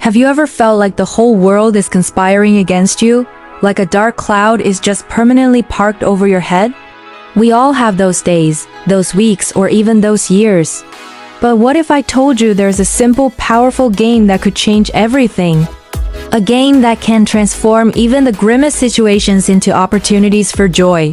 Have you ever felt like the whole world is conspiring against you? Like a dark cloud is just permanently parked over your head? We all have those days, those weeks, or even those years. But what if I told you there's a simple, powerful game that could change everything? A game that can transform even the grimmest situations into opportunities for joy.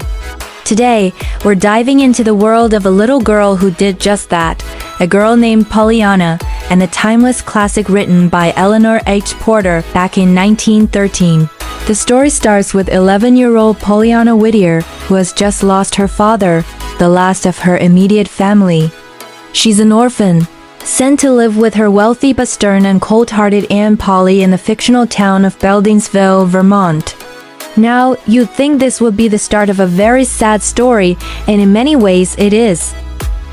Today, we're diving into the world of a little girl who did just that, a girl named Pollyanna, and the timeless classic written by Eleanor H. Porter back in 1913. The story starts with 11-year-old Pollyanna Whittier, who has just lost her father, the last of her immediate family. She's an orphan, sent to live with her wealthy but stern and cold-hearted Aunt Polly in the fictional town of Beldingsville, Vermont. Now, you'd think this would be the start of a very sad story, and in many ways it is.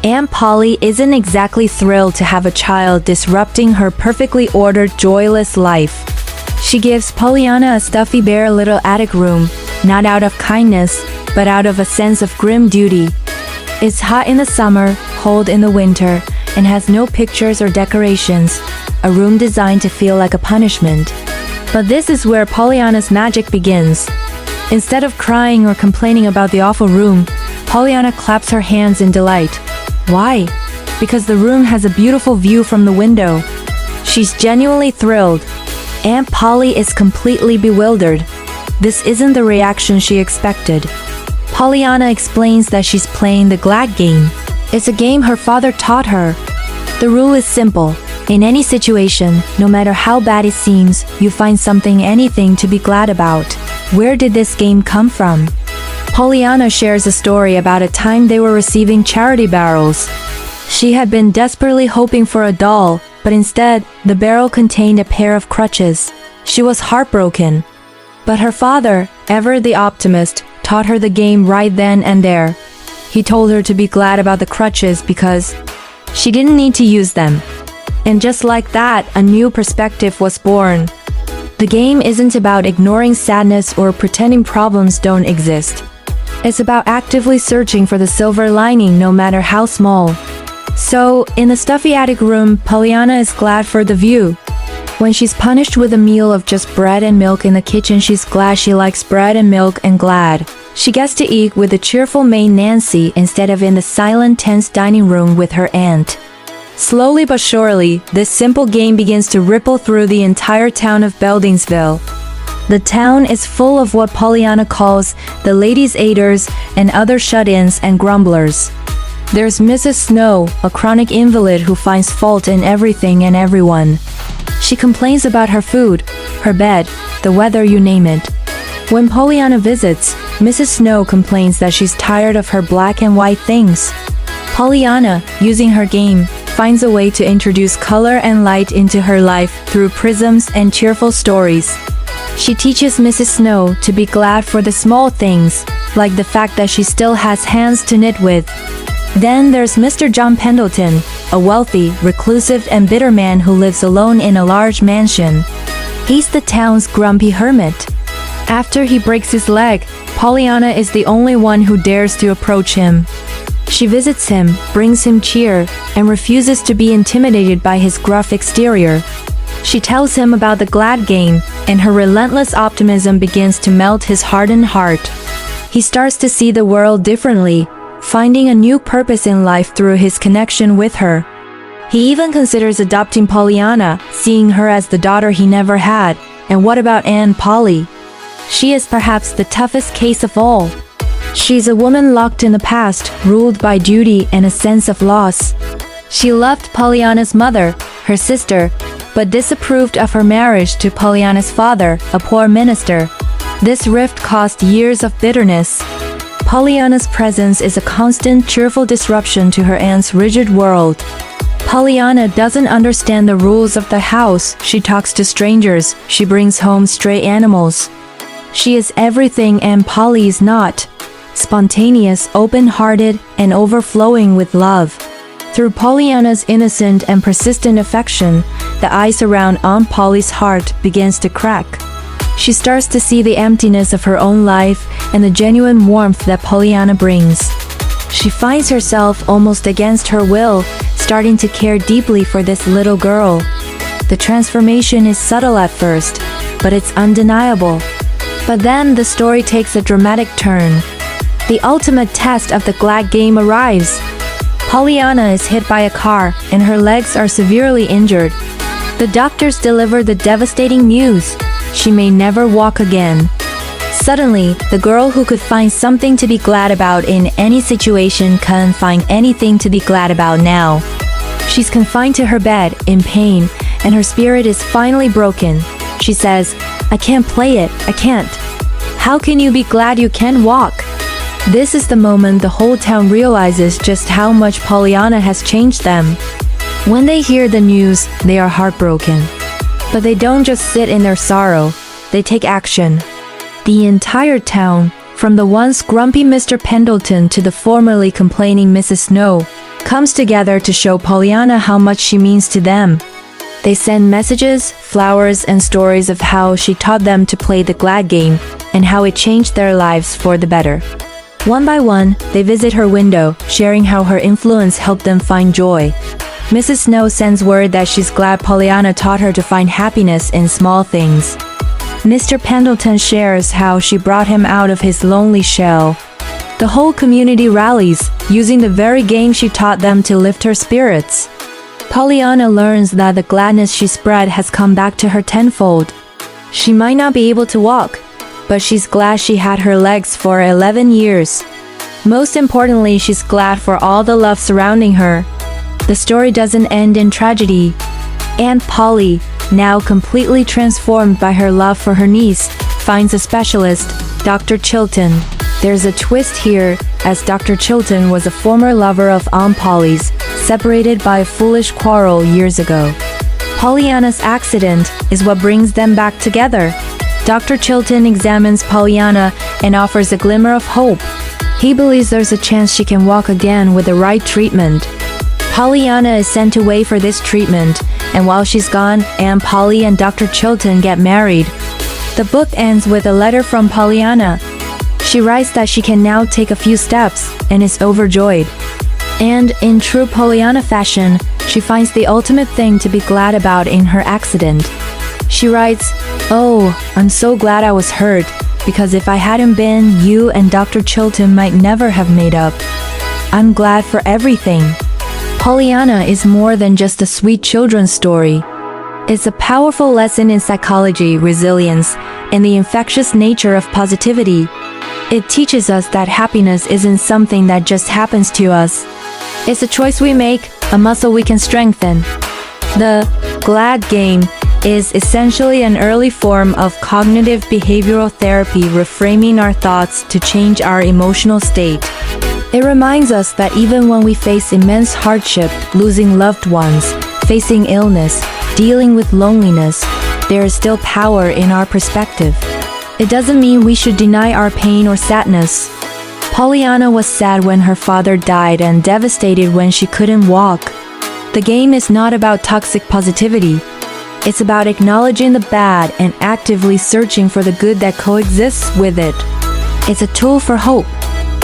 Aunt Polly isn't exactly thrilled to have a child disrupting her perfectly ordered, joyless life. She gives Pollyanna a stuffy bare little attic room, not out of kindness, but out of a sense of grim duty. It's hot in the summer, cold in the winter, and has no pictures or decorations, a room designed to feel like a punishment. But this is where Pollyanna's magic begins. Instead of crying or complaining about the awful room, Pollyanna claps her hands in delight. Why? Because the room has a beautiful view from the window. She's genuinely thrilled. Aunt Polly is completely bewildered. This isn't the reaction she expected. Pollyanna explains that she's playing the glad game. It's a game her father taught her. The rule is simple. In any situation, no matter how bad it seems, you find something, anything to be glad about. Where did this game come from? Pollyanna shares a story about a time they were receiving charity barrels. She had been desperately hoping for a doll, but instead, the barrel contained a pair of crutches. She was heartbroken. But her father, ever the optimist, taught her the game right then and there. He told her to be glad about the crutches because she didn't need to use them. And just like that, a new perspective was born. The game isn't about ignoring sadness or pretending problems don't exist. It's about actively searching for the silver lining, no matter how small. So, in the stuffy attic room, Pollyanna is glad for the view. When she's punished with a meal of just bread and milk in the kitchen, she's glad she likes bread and milk and glad she gets to eat with the cheerful maid Nancy instead of in the silent, tense dining room with her aunt. Slowly but surely, this simple game begins to ripple through the entire town of Beldingsville. The town is full of what Pollyanna calls the ladies' aiders and other shut-ins and grumblers. There's Mrs. Snow, a chronic invalid who finds fault in everything and everyone. She complains about her food, her bed, the weather, you name it. When Pollyanna visits, Mrs. Snow complains that she's tired of her black and white things. Pollyanna, using her game, finds a way to introduce color and light into her life through prisms and cheerful stories. She teaches Mrs. Snow to be glad for the small things, like the fact that she still has hands to knit with. Then there's Mr. John Pendleton, a wealthy, reclusive and bitter man who lives alone in a large mansion. He's the town's grumpy hermit. After he breaks his leg, Pollyanna is the only one who dares to approach him. She visits him, brings him cheer, and refuses to be intimidated by his gruff exterior. She tells him about the glad game, and her relentless optimism begins to melt his hardened heart. He starts to see the world differently, finding a new purpose in life through his connection with her. He even considers adopting Pollyanna, seeing her as the daughter he never had. And what about Aunt Polly? She is perhaps the toughest case of all. She's a woman locked in the past, ruled by duty and a sense of loss. She loved Pollyanna's mother, her sister, but disapproved of her marriage to Pollyanna's father, a poor minister. This rift caused years of bitterness. Pollyanna's presence is a constant, cheerful disruption to her aunt's rigid world. Pollyanna doesn't understand the rules of the house. She talks to strangers. She brings home stray animals. She is everything Aunt Polly is not. Spontaneous, open-hearted, and overflowing with love. Through Pollyanna's innocent and persistent affection, the ice around Aunt Polly's heart begins to crack. She starts to see the emptiness of her own life and the genuine warmth that Pollyanna brings. She finds herself almost against her will, starting to care deeply for this little girl. The transformation is subtle at first, but it's undeniable. But then the story takes a dramatic turn. The ultimate test of the glad game arrives. Pollyanna is hit by a car, and her legs are severely injured. The doctors deliver the devastating news: she may never walk again. Suddenly, the girl who could find something to be glad about in any situation can't find anything to be glad about now. She's confined to her bed, in pain, and her spirit is finally broken. She says, "I can't play it, I can't." How can you be glad you can walk? This is the moment the whole town realizes just how much Pollyanna has changed them. When they hear the news, they are heartbroken. But they don't just sit in their sorrow, they take action. The entire town, from the once grumpy Mr. Pendleton to the formerly complaining Mrs. Snow, comes together to show Pollyanna how much she means to them. They send messages, flowers, and stories of how she taught them to play the glad game and how it changed their lives for the better. One by one, they visit her window, sharing how her influence helped them find joy. Mrs. Snow sends word that she's glad Pollyanna taught her to find happiness in small things. Mr. Pendleton shares how she brought him out of his lonely shell. The whole community rallies, using the very game she taught them to lift her spirits. Pollyanna learns that the gladness she spread has come back to her tenfold. She might not be able to walk, but she's glad she had her legs for 11 years. Most importantly, she's glad for all the love surrounding her. The story doesn't end in tragedy. Aunt Polly, now completely transformed by her love for her niece, finds a specialist, Dr. Chilton. There's a twist here, as Dr. Chilton was a former lover of Aunt Polly's, separated by a foolish quarrel years ago. Pollyanna's accident is what brings them back together. Dr. Chilton examines Pollyanna and offers a glimmer of hope. He believes there's a chance she can walk again with the right treatment. Pollyanna is sent away for this treatment, and while she's gone, Aunt Polly and Dr. Chilton get married. The book ends with a letter from Pollyanna. She writes that she can now take a few steps, and is overjoyed. And, in true Pollyanna fashion, she finds the ultimate thing to be glad about in her accident. She writes, "Oh, I'm so glad I was hurt, because if I hadn't been, you and Dr. Chilton might never have made up. I'm glad for everything." Pollyanna is more than just a sweet children's story. It's a powerful lesson in psychology, resilience, and the infectious nature of positivity. It teaches us that happiness isn't something that just happens to us. It's a choice we make, a muscle we can strengthen. The glad game is essentially an early form of cognitive behavioral therapy, reframing our thoughts to change our emotional state. It reminds us that even when we face immense hardship, losing loved ones, facing illness, dealing with loneliness, there is still power in our perspective. It doesn't mean we should deny our pain or sadness. Pollyanna was sad when her father died and devastated when she couldn't walk. The game is not about toxic positivity. It's about acknowledging the bad and actively searching for the good that coexists with it. It's a tool for hope.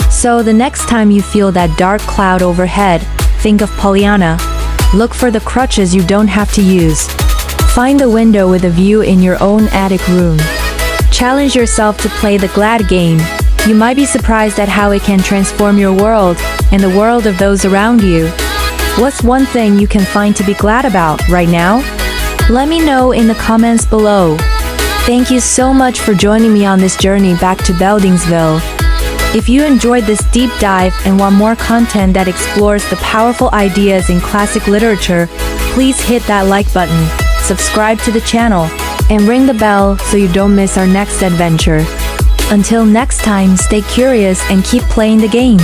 So the next time you feel that dark cloud overhead, think of Pollyanna. Look for the crutches you don't have to use. Find the window with a view in your own attic room. Challenge yourself to play the glad game. You might be surprised at how it can transform your world and the world of those around you. What's one thing you can find to be glad about right now? Let me know in the comments below. Thank you so much for joining me on this journey back to Beldingsville. If you enjoyed this deep dive and want more content that explores the powerful ideas in classic literature, please hit that like button, subscribe to the channel, and ring the bell so you don't miss our next adventure. Until next time, stay curious and keep playing the game.